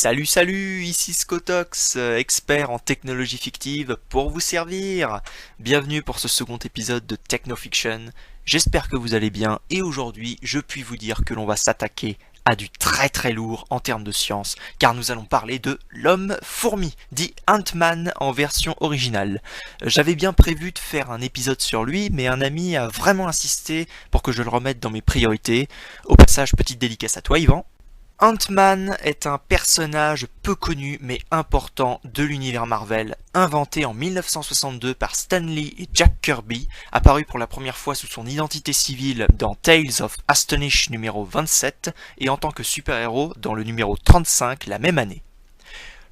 Salut salut, ici Scotox, expert en technologie fictive pour vous servir. Bienvenue pour ce second épisode de Technofiction. J'espère que vous allez bien et aujourd'hui je puis vous dire que l'on va s'attaquer à du très très lourd en termes de science, car nous allons parler de l'homme-fourmi, dit Ant-Man en version originale. J'avais bien prévu de faire un épisode sur lui, mais un ami a vraiment insisté pour que je le remette dans mes priorités. Au passage, petite dédicace à toi Yvan. Ant-Man est un personnage peu connu mais important de l'univers Marvel, inventé en 1962 par Stan Lee et Jack Kirby, apparu pour la première fois sous son identité civile dans Tales of Astonish numéro 27 et en tant que super-héros dans le numéro 35 la même année.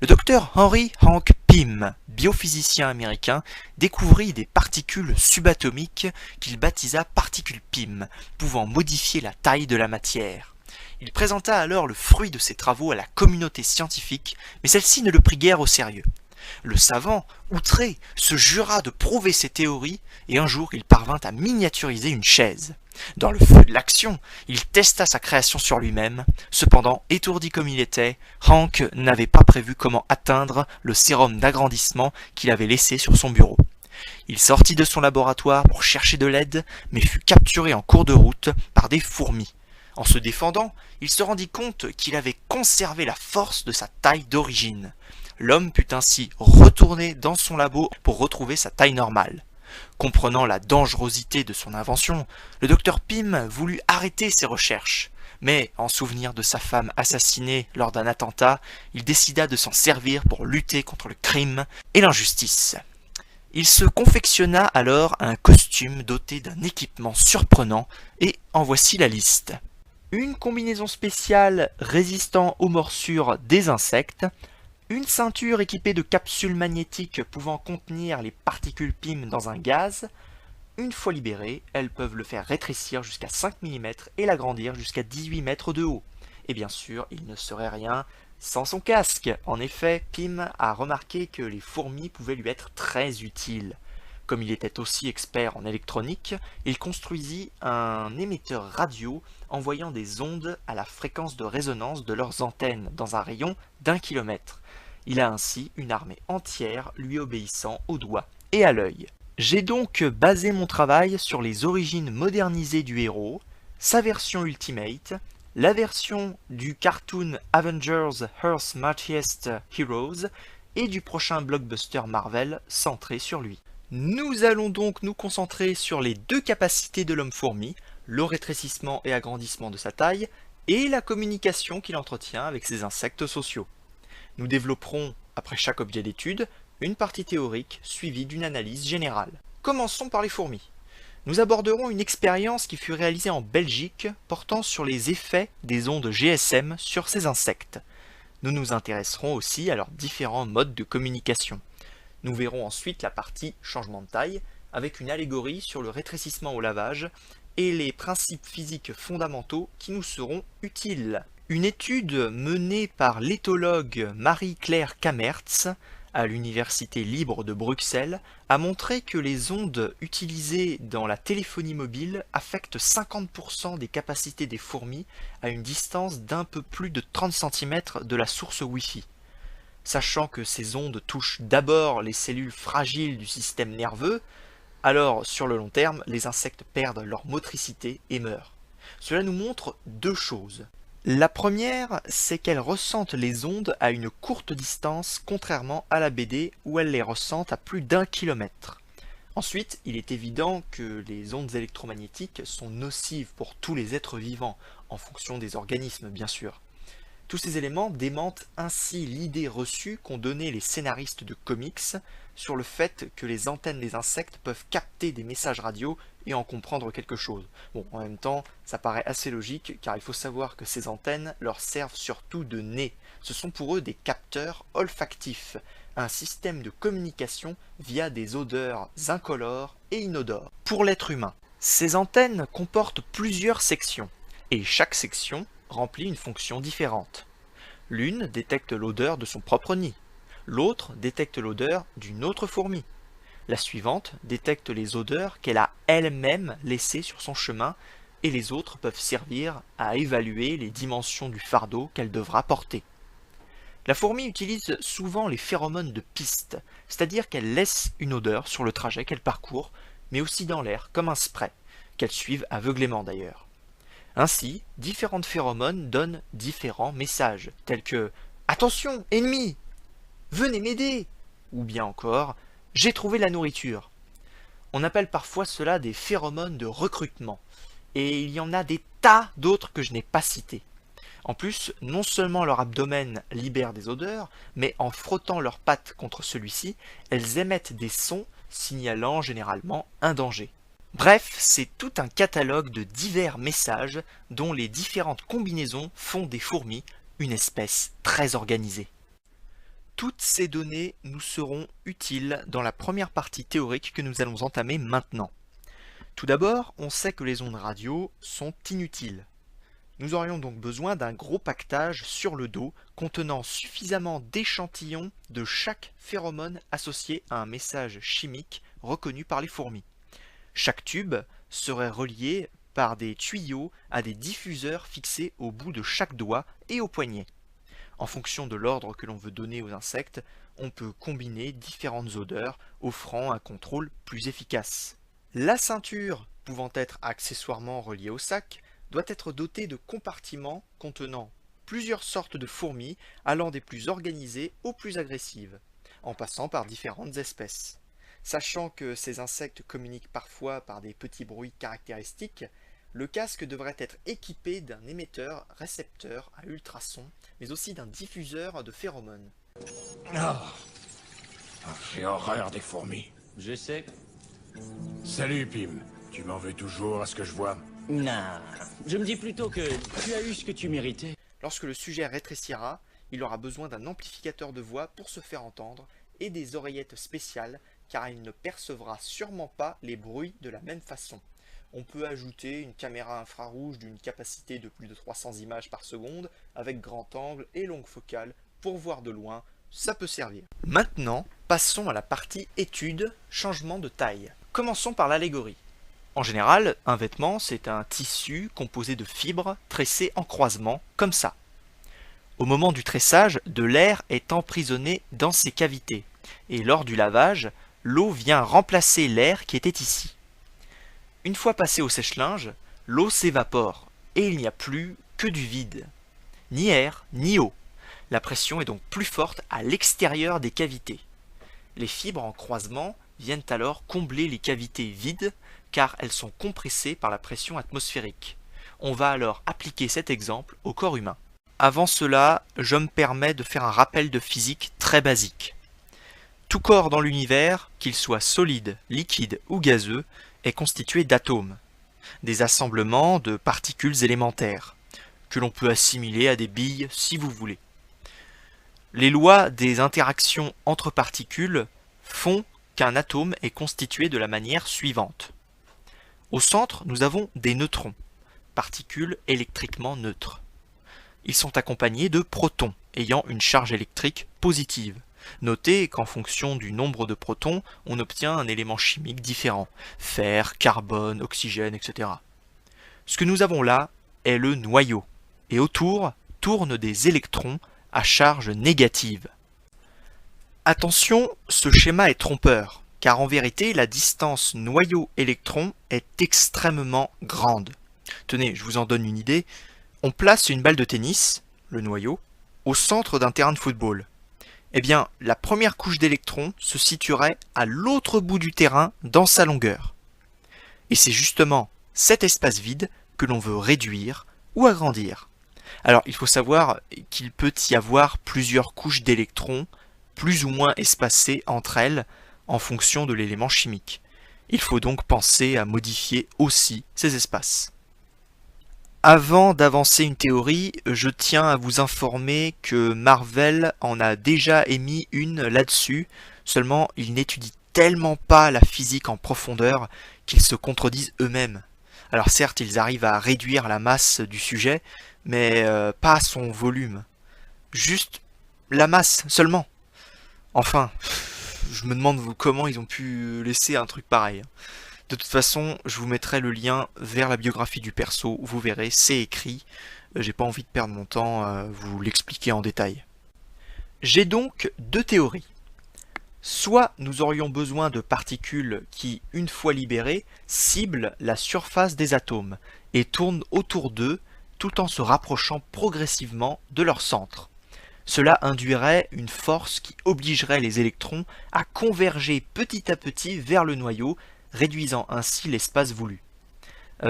Le docteur Henry Hank Pym, biophysicien américain, découvrit des particules subatomiques qu'il baptisa particules Pym, pouvant modifier la taille de la matière. Il présenta alors le fruit de ses travaux à la communauté scientifique, mais celle-ci ne le prit guère au sérieux. Le savant, outré, se jura de prouver ses théories, et un jour il parvint à miniaturiser une chaise. Dans le feu de l'action, il testa sa création sur lui-même. Cependant, étourdi comme il était, Hank n'avait pas prévu comment atteindre le sérum d'agrandissement qu'il avait laissé sur son bureau. Il sortit de son laboratoire pour chercher de l'aide, mais fut capturé en cours de route par des fourmis. En se défendant, il se rendit compte qu'il avait conservé la force de sa taille d'origine. L'homme put ainsi retourner dans son labo pour retrouver sa taille normale. Comprenant la dangerosité de son invention, le docteur Pym voulut arrêter ses recherches. Mais, en souvenir de sa femme assassinée lors d'un attentat, il décida de s'en servir pour lutter contre le crime et l'injustice. Il se confectionna alors un costume doté d'un équipement surprenant, et en voici la liste. Une combinaison spéciale résistant aux morsures des insectes, une ceinture équipée de capsules magnétiques pouvant contenir les particules Pym dans un gaz. Une fois libérées, elles peuvent le faire rétrécir jusqu'à 5 mm et l'agrandir jusqu'à 18 mètres de haut. Et bien sûr, il ne serait rien sans son casque. En effet, Pym a remarqué que les fourmis pouvaient lui être très utiles. Comme il était aussi expert en électronique, il construisit un émetteur radio envoyant des ondes à la fréquence de résonance de leurs antennes dans un rayon d'1 kilomètre. Il a ainsi une armée entière lui obéissant au doigt et à l'œil. J'ai donc basé mon travail sur les origines modernisées du héros, sa version Ultimate, la version du cartoon Avengers Earth's Mightiest Heroes et du prochain blockbuster Marvel centré sur lui. Nous allons donc nous concentrer sur les deux capacités de l'homme-fourmi, le rétrécissement et agrandissement de sa taille, et la communication qu'il entretient avec ses insectes sociaux. Nous développerons, après chaque objet d'étude, une partie théorique suivie d'une analyse générale. Commençons par les fourmis. Nous aborderons une expérience qui fut réalisée en Belgique portant sur les effets des ondes GSM sur ces insectes. Nous nous intéresserons aussi à leurs différents modes de communication. Nous verrons ensuite la partie changement de taille, avec une allégorie sur le rétrécissement au lavage et les principes physiques fondamentaux qui nous seront utiles. Une étude menée par l'éthologue Marie-Claire Kamertz à l'Université libre de Bruxelles a montré que les ondes utilisées dans la téléphonie mobile affectent 50% des capacités des fourmis à une distance d'un peu plus de 30 cm de la source Wi-Fi. Sachant que ces ondes touchent d'abord les cellules fragiles du système nerveux, alors sur le long terme, les insectes perdent leur motricité et meurent. Cela nous montre deux choses. La première, c'est qu'elles ressentent les ondes à une courte distance, contrairement à la BD où elles les ressentent à plus d'1 kilomètre. Ensuite, il est évident que les ondes électromagnétiques sont nocives pour tous les êtres vivants, en fonction des organismes bien sûr. Tous ces éléments démentent ainsi l'idée reçue qu'ont donnée les scénaristes de comics sur le fait que les antennes des insectes peuvent capter des messages radio et en comprendre quelque chose. Bon, en même temps, ça paraît assez logique car il faut savoir que ces antennes leur servent surtout de nez. Ce sont pour eux des capteurs olfactifs, un système de communication via des odeurs incolores et inodores. Pour l'être humain, ces antennes comportent plusieurs sections et chaque section remplit une fonction différente. L'une détecte l'odeur de son propre nid, l'autre détecte l'odeur d'une autre fourmi. La suivante détecte les odeurs qu'elle a elle-même laissées sur son chemin et les autres peuvent servir à évaluer les dimensions du fardeau qu'elle devra porter. La fourmi utilise souvent les phéromones de piste, c'est-à-dire qu'elle laisse une odeur sur le trajet qu'elle parcourt, mais aussi dans l'air, comme un spray, qu'elles suivent aveuglément d'ailleurs. Ainsi, différentes phéromones donnent différents messages, tels que «Attention, ennemi! Venez m'aider!» ou bien encore «J'ai trouvé la nourriture!» On appelle parfois cela des phéromones de recrutement, et il y en a des tas d'autres que je n'ai pas cités. En plus, non seulement leur abdomen libère des odeurs, mais en frottant leurs pattes contre celui-ci, elles émettent des sons signalant généralement un danger. Bref, c'est tout un catalogue de divers messages dont les différentes combinaisons font des fourmis une espèce très organisée. Toutes ces données nous seront utiles dans la première partie théorique que nous allons entamer maintenant. Tout d'abord, on sait que les ondes radio sont inutiles. Nous aurions donc besoin d'un gros paquetage sur le dos contenant suffisamment d'échantillons de chaque phéromone associé à un message chimique reconnu par les fourmis. Chaque tube serait relié par des tuyaux à des diffuseurs fixés au bout de chaque doigt et au poignet. En fonction de l'ordre que l'on veut donner aux insectes, on peut combiner différentes odeurs, offrant un contrôle plus efficace. La ceinture, pouvant être accessoirement reliée au sac, doit être dotée de compartiments contenant plusieurs sortes de fourmis allant des plus organisées aux plus agressives, en passant par différentes espèces. Sachant que ces insectes communiquent parfois par des petits bruits caractéristiques, le casque devrait être équipé d'un émetteur-récepteur à ultrasons, mais aussi d'un diffuseur de phéromones. J'ai horreur des fourmis. Je sais. Salut, Pim. Tu m'en veux toujours à ce que je vois? Non, je me dis plutôt que tu as eu ce que tu méritais. Lorsque le sujet rétrécira, il aura besoin d'un amplificateur de voix pour se faire entendre et des oreillettes spéciales car il ne percevra sûrement pas les bruits de la même façon. On peut ajouter une caméra infrarouge d'une capacité de plus de 300 images par seconde avec grand angle et longue focale pour voir de loin, ça peut servir. Maintenant, passons à la partie étude, changement de taille. Commençons par l'allégorie. En général, un vêtement, c'est un tissu composé de fibres tressées en croisement, comme ça. Au moment du tressage, de l'air est emprisonné dans ces cavités, et lors du lavage, l'eau vient remplacer l'air qui était ici. Une fois passé au sèche-linge, l'eau s'évapore, et il n'y a plus que du vide. Ni air, ni eau. La pression est donc plus forte à l'extérieur des cavités. Les fibres en croisement viennent alors combler les cavités vides, car elles sont compressées par la pression atmosphérique. On va alors appliquer cet exemple au corps humain. Avant cela, je me permets de faire un rappel de physique très basique. Tout corps dans l'univers, qu'il soit solide, liquide ou gazeux, est constitué d'atomes, des assemblements de particules élémentaires, que l'on peut assimiler à des billes si vous voulez. Les lois des interactions entre particules font qu'un atome est constitué de la manière suivante. Au centre, nous avons des neutrons, particules électriquement neutres. Ils sont accompagnés de protons, ayant une charge électrique positive. Notez qu'en fonction du nombre de protons, on obtient un élément chimique différent, fer, carbone, oxygène, etc. Ce que nous avons là est le noyau, et autour tournent des électrons à charge négative. Attention, ce schéma est trompeur, car en vérité, la distance noyau-électron est extrêmement grande. Tenez, je vous en donne une idée. On place une balle de tennis, le noyau, au centre d'un terrain de football. Eh bien, la première couche d'électrons se situerait à l'autre bout du terrain dans sa longueur. Et c'est justement cet espace vide que l'on veut réduire ou agrandir. Alors, il faut savoir qu'il peut y avoir plusieurs couches d'électrons, plus ou moins espacées entre elles, en fonction de l'élément chimique. Il faut donc penser à modifier aussi ces espaces. Avant d'avancer une théorie, je tiens à vous informer que Marvel en a déjà émis une là-dessus, seulement ils n'étudient tellement pas la physique en profondeur qu'ils se contredisent eux-mêmes. Alors certes, ils arrivent à réduire la masse du sujet, mais pas son volume. Juste la masse seulement. Enfin, je me demande comment ils ont pu laisser un truc pareil. De toute façon, je vous mettrai le lien vers la biographie du perso, vous verrez, c'est écrit. J'ai pas envie de perdre mon temps à vous l'expliquer en détail. J'ai donc deux théories. Soit nous aurions besoin de particules qui, une fois libérées, ciblent la surface des atomes et tournent autour d'eux tout en se rapprochant progressivement de leur centre. Cela induirait une force qui obligerait les électrons à converger petit à petit vers le noyau, réduisant ainsi l'espace voulu.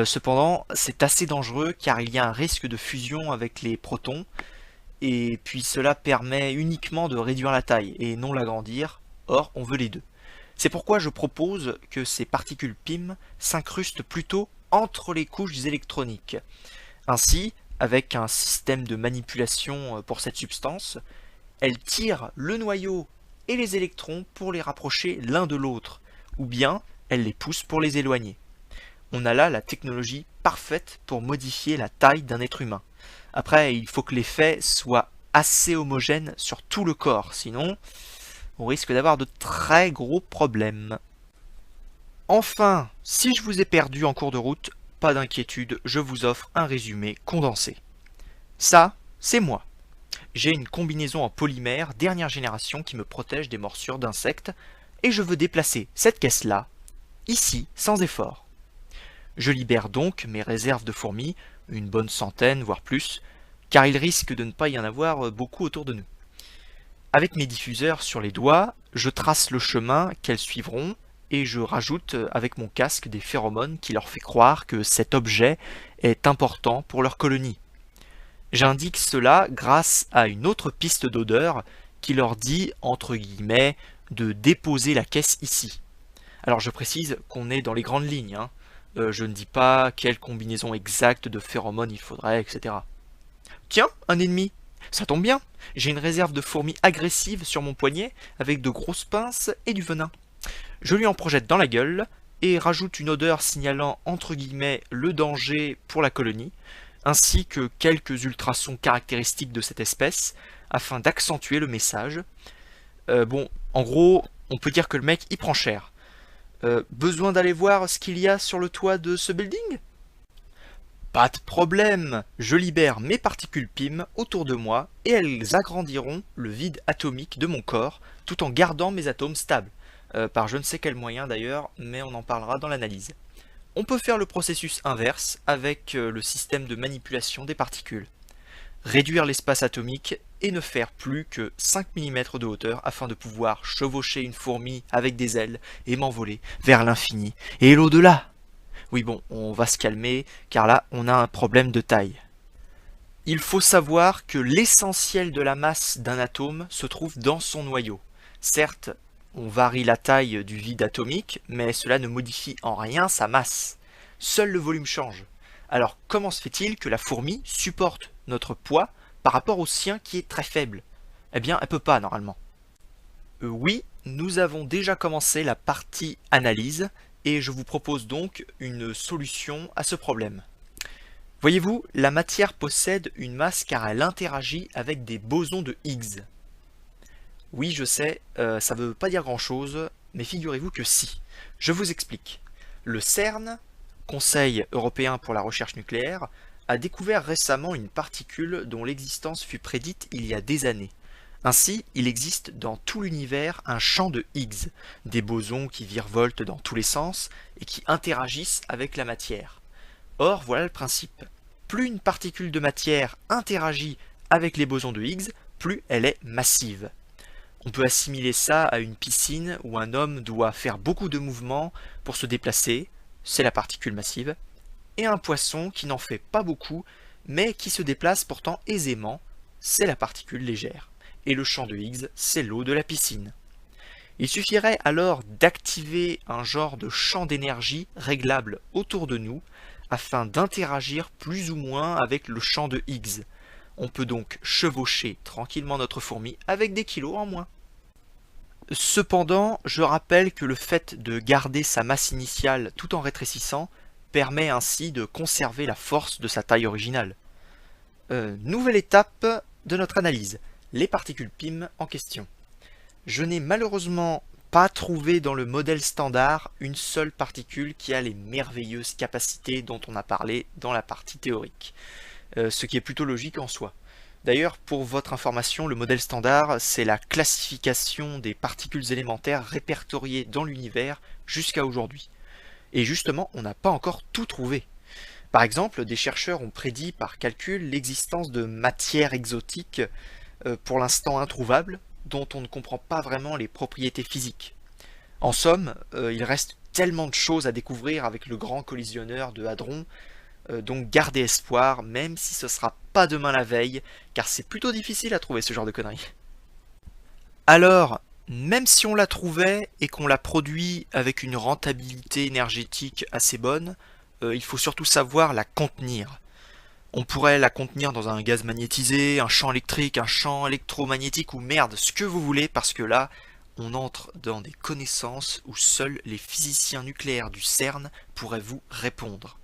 Cependant, c'est assez dangereux car il y a un risque de fusion avec les protons, et puis cela permet uniquement de réduire la taille et non l'agrandir, or on veut les deux. C'est pourquoi je propose que ces particules PIM s'incrustent plutôt entre les couches électroniques. Ainsi, avec un système de manipulation pour cette substance, elle tire le noyau et les électrons pour les rapprocher l'un de l'autre, ou bien elle les pousse pour les éloigner. On a là la technologie parfaite pour modifier la taille d'un être humain. Après, il faut que l'effet soit assez homogène sur tout le corps, sinon on risque d'avoir de très gros problèmes. Enfin, si je vous ai perdu en cours de route, pas d'inquiétude, je vous offre un résumé condensé. Ça, c'est moi. J'ai une combinaison en polymère dernière génération qui me protège des morsures d'insectes, et je veux déplacer cette caisse-là, ici, sans effort. Je libère donc mes réserves de fourmis, une bonne centaine, voire plus, car il risque de ne pas y en avoir beaucoup autour de nous. Avec mes diffuseurs sur les doigts, je trace le chemin qu'elles suivront et je rajoute avec mon casque des phéromones qui leur fait croire que cet objet est important pour leur colonie. J'indique cela grâce à une autre piste d'odeur qui leur dit, entre guillemets, de déposer la caisse ici. Alors je précise qu'on est dans les grandes lignes, hein. Je ne dis pas quelle combinaison exacte de phéromones il faudrait, etc. Tiens, un ennemi! Ça tombe bien, j'ai une réserve de fourmis agressives sur mon poignet avec de grosses pinces et du venin. Je lui en projette dans la gueule et rajoute une odeur signalant entre guillemets le danger pour la colonie, ainsi que quelques ultrasons caractéristiques de cette espèce afin d'accentuer le message. En gros, on peut dire que le mec y prend cher. Besoin d'aller voir ce qu'il y a sur le toit de ce building ? Pas de problème, je libère mes particules PIM autour de moi et elles agrandiront le vide atomique de mon corps tout en gardant mes atomes stables. Par je ne sais quel moyen d'ailleurs, mais on en parlera dans l'analyse. On peut faire le processus inverse avec le système de manipulation des particules. Réduire l'espace atomique et ne faire plus que 5 mm de hauteur afin de pouvoir chevaucher une fourmi avec des ailes et m'envoler vers l'infini et l'au-delà. Oui bon, on va se calmer car là on a un problème de taille. Il faut savoir que l'essentiel de la masse d'un atome se trouve dans son noyau. Certes, on varie la taille du vide atomique, mais cela ne modifie en rien sa masse. Seul le volume change. Alors comment se fait-il que la fourmi supporte notre poids par rapport au sien qui est très faible? Eh bien, elle peut pas normalement. Oui, nous avons déjà commencé la partie analyse et je vous propose donc une solution à ce problème. Voyez-vous, la matière possède une masse car elle interagit avec des bosons de Higgs. Oui, je sais, ça ne veut pas dire grand-chose, mais figurez-vous que si. Je vous explique. Le CERN, Conseil européen pour la recherche nucléaire, a découvert récemment une particule dont l'existence fut prédite il y a des années. Ainsi, il existe dans tout l'univers un champ de Higgs, des bosons qui virevoltent dans tous les sens et qui interagissent avec la matière. Or, voilà le principe. Plus une particule de matière interagit avec les bosons de Higgs, plus elle est massive. On peut assimiler ça à une piscine où un homme doit faire beaucoup de mouvements pour se déplacer, c'est la particule massive, et un poisson qui n'en fait pas beaucoup, mais qui se déplace pourtant aisément, c'est la particule légère. Et le champ de Higgs, c'est l'eau de la piscine. Il suffirait alors d'activer un genre de champ d'énergie réglable autour de nous, afin d'interagir plus ou moins avec le champ de Higgs. On peut donc chevaucher tranquillement notre fourmi avec des kilos en moins. Cependant, je rappelle que le fait de garder sa masse initiale tout en rétrécissant permet ainsi de conserver la force de sa taille originale. Nouvelle étape de notre analyse, les particules PIM en question. Je n'ai malheureusement pas trouvé dans le modèle standard une seule particule qui a les merveilleuses capacités dont on a parlé dans la partie théorique, ce qui est plutôt logique en soi. D'ailleurs, pour votre information, le modèle standard, c'est la classification des particules élémentaires répertoriées dans l'univers jusqu'à aujourd'hui. Et justement, on n'a pas encore tout trouvé. Par exemple, des chercheurs ont prédit par calcul l'existence de matières exotiques, pour l'instant introuvables, dont on ne comprend pas vraiment les propriétés physiques. En somme, il reste tellement de choses à découvrir avec le grand collisionneur de Hadron, donc gardez espoir, même si ce sera pas demain la veille, car c'est plutôt difficile à trouver ce genre de conneries. Alors, même si on la trouvait et qu'on la produit avec une rentabilité énergétique assez bonne, il faut surtout savoir la contenir. On pourrait la contenir dans un gaz magnétisé, un champ électrique, un champ électromagnétique ou merde, ce que vous voulez, parce que là, on entre dans des connaissances où seuls les physiciens nucléaires du CERN pourraient vous répondre.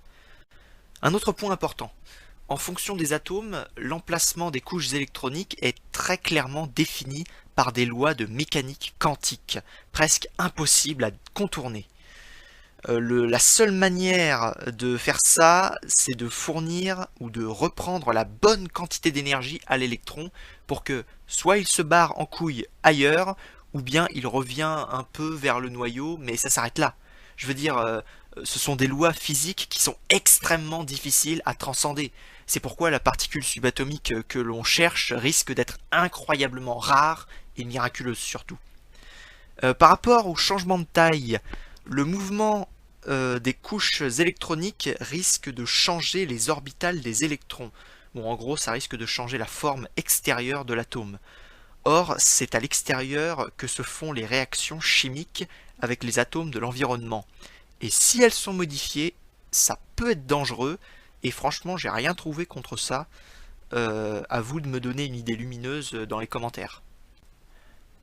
Un autre point important. En fonction des atomes, l'emplacement des couches électroniques est très clairement défini par des lois de mécanique quantique, presque impossibles à contourner. La seule manière de faire ça, c'est de fournir ou de reprendre la bonne quantité d'énergie à l'électron pour que soit il se barre en couille ailleurs, ou bien il revient un peu vers le noyau, mais ça s'arrête là. Je veux dire, ce sont des lois physiques qui sont extrêmement difficiles à transcender. C'est pourquoi la particule subatomique que l'on cherche risque d'être incroyablement rare et miraculeuse surtout. Par rapport au changement de taille, le mouvement des couches électroniques risque de changer les orbitales des électrons. Bon, en gros, ça risque de changer la forme extérieure de l'atome. Or, c'est à l'extérieur que se font les réactions chimiques avec les atomes de l'environnement. Et si elles sont modifiées, ça peut être dangereux, et franchement, j'ai rien trouvé contre ça. À vous de me donner une idée lumineuse dans les commentaires.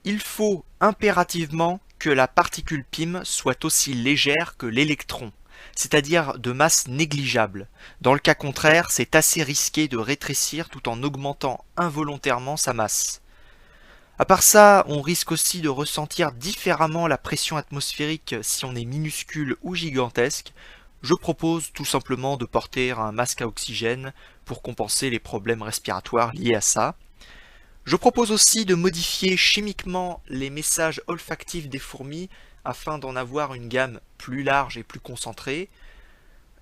Il faut impérativement que la particule PIM soit aussi légère que l'électron, c'est-à-dire de masse négligeable. Dans le cas contraire, c'est assez risqué de rétrécir tout en augmentant involontairement sa masse. À part ça, on risque aussi de ressentir différemment la pression atmosphérique si on est minuscule ou gigantesque. Je propose tout simplement de porter un masque à oxygène pour compenser les problèmes respiratoires liés à ça. Je propose aussi de modifier chimiquement les messages olfactifs des fourmis afin d'en avoir une gamme plus large et plus concentrée.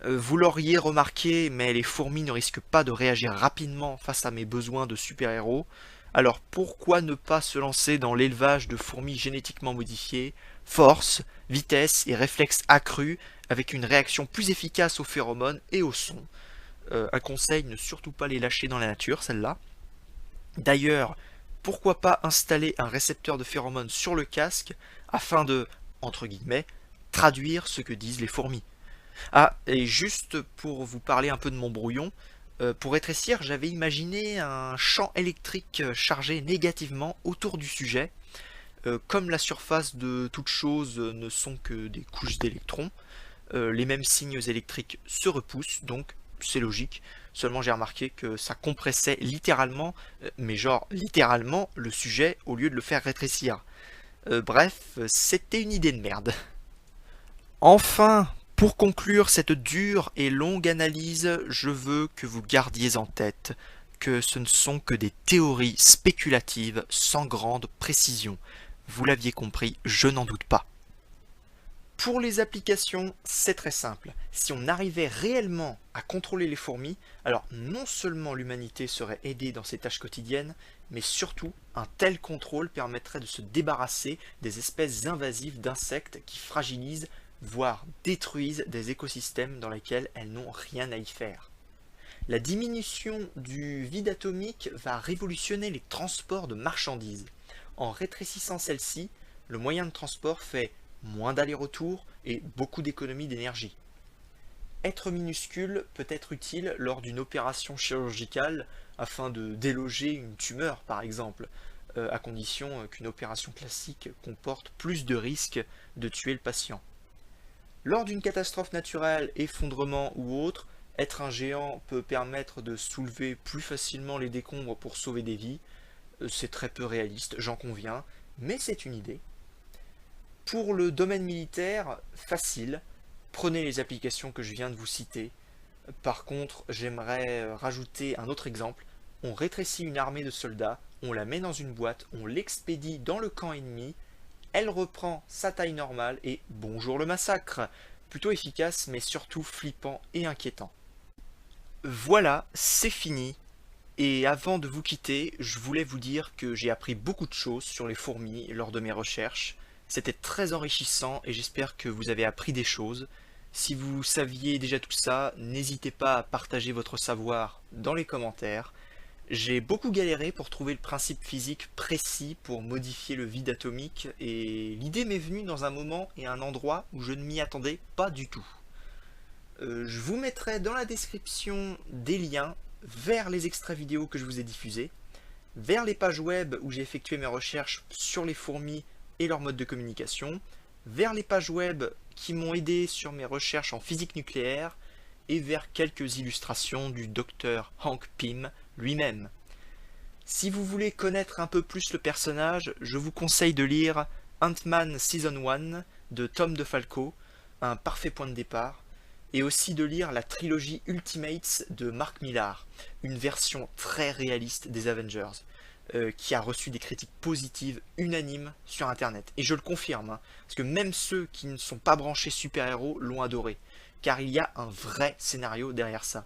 Vous l'auriez remarqué, mais les fourmis ne risquent pas de réagir rapidement face à mes besoins de super-héros. Alors pourquoi ne pas se lancer dans l'élevage de fourmis génétiquement modifiées, force, vitesse et réflexe accrus avec une réaction plus efficace aux phéromones et au son. Un conseil, ne surtout pas les lâcher dans la nature, celle-là. D'ailleurs, pourquoi pas installer un récepteur de phéromones sur le casque afin de, entre guillemets, traduire ce que disent les fourmis. Ah, et juste pour vous parler un peu de mon brouillon, pour rétrécir, j'avais imaginé un champ électrique chargé négativement autour du sujet. Comme la surface de toute chose ne sont que des couches d'électrons, les mêmes signes électriques se repoussent, donc c'est logique. Seulement j'ai remarqué que ça compressait littéralement, mais genre littéralement, le sujet au lieu de le faire rétrécir. Bref, c'était une idée de merde. Enfin, pour conclure cette dure et longue analyse, je veux que vous gardiez en tête que ce ne sont que des théories spéculatives sans grande précision. Vous l'aviez compris, je n'en doute pas. Pour les applications, c'est très simple. Si on arrivait réellement à contrôler les fourmis, alors non seulement l'humanité serait aidée dans ses tâches quotidiennes, mais surtout un tel contrôle permettrait de se débarrasser des espèces invasives d'insectes qui fragilisent, voire détruisent des écosystèmes dans lesquels elles n'ont rien à y faire. La diminution du vide atomique va révolutionner les transports de marchandises. En rétrécissant celle-ci, le moyen de transport fait moins d'aller-retour et beaucoup d'économies d'énergie. Être minuscule peut être utile lors d'une opération chirurgicale afin de déloger une tumeur par exemple, à condition qu'une opération classique comporte plus de risques de tuer le patient. Lors d'une catastrophe naturelle, effondrement ou autre, être un géant peut permettre de soulever plus facilement les décombres pour sauver des vies. C'est très peu réaliste, j'en conviens, mais c'est une idée. Pour le domaine militaire, facile, prenez les applications que je viens de vous citer. Par contre, j'aimerais rajouter un autre exemple, on rétrécit une armée de soldats, on la met dans une boîte, on l'expédie dans le camp ennemi, elle reprend sa taille normale et bonjour le massacre. Plutôt efficace mais surtout flippant et inquiétant. Voilà, c'est fini. Et avant de vous quitter, je voulais vous dire que j'ai appris beaucoup de choses sur les fourmis lors de mes recherches. C'était très enrichissant et j'espère que vous avez appris des choses. Si vous saviez déjà tout ça, n'hésitez pas à partager votre savoir dans les commentaires. J'ai beaucoup galéré pour trouver le principe physique précis pour modifier le vide atomique et l'idée m'est venue dans un moment et un endroit où je ne m'y attendais pas du tout. Je vous mettrai dans la description des liens vers les extraits vidéo que je vous ai diffusés, vers les pages web où j'ai effectué mes recherches sur les fourmis et leur mode de communication, vers les pages web qui m'ont aidé sur mes recherches en physique nucléaire et vers quelques illustrations du docteur Hank Pym lui-même. Si vous voulez connaître un peu plus le personnage, je vous conseille de lire Ant-Man Season 1 de Tom DeFalco, un parfait point de départ, et aussi de lire la trilogie Ultimates de Mark Millar, une version très réaliste des Avengers, qui a reçu des critiques positives unanimes sur internet. Et je le confirme, hein, parce que même ceux qui ne sont pas branchés super-héros l'ont adoré, car il y a un vrai scénario derrière ça.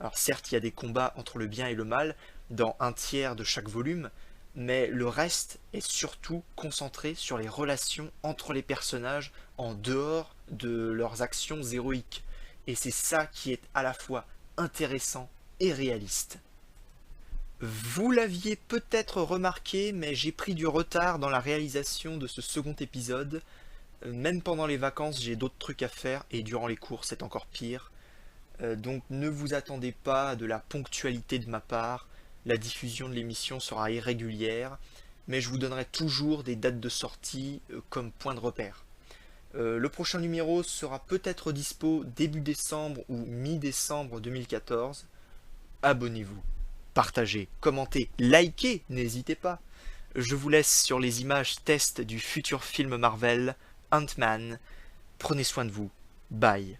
Alors certes, il y a des combats entre le bien et le mal, dans un tiers de chaque volume, mais le reste est surtout concentré sur les relations entre les personnages en dehors de leurs actions héroïques. Et c'est ça qui est à la fois intéressant et réaliste. Vous l'aviez peut-être remarqué, mais j'ai pris du retard dans la réalisation de ce second épisode. Même pendant les vacances, j'ai d'autres trucs à faire, et durant les cours, c'est encore pire. Donc ne vous attendez pas à de la ponctualité de ma part. La diffusion de l'émission sera irrégulière, mais je vous donnerai toujours des dates de sortie comme point de repère. Le prochain numéro sera peut-être dispo début décembre ou mi-décembre 2014. Abonnez-vous, partagez, commentez, likez, n'hésitez pas. Je vous laisse sur les images test du futur film Marvel, Ant-Man. Prenez soin de vous. Bye.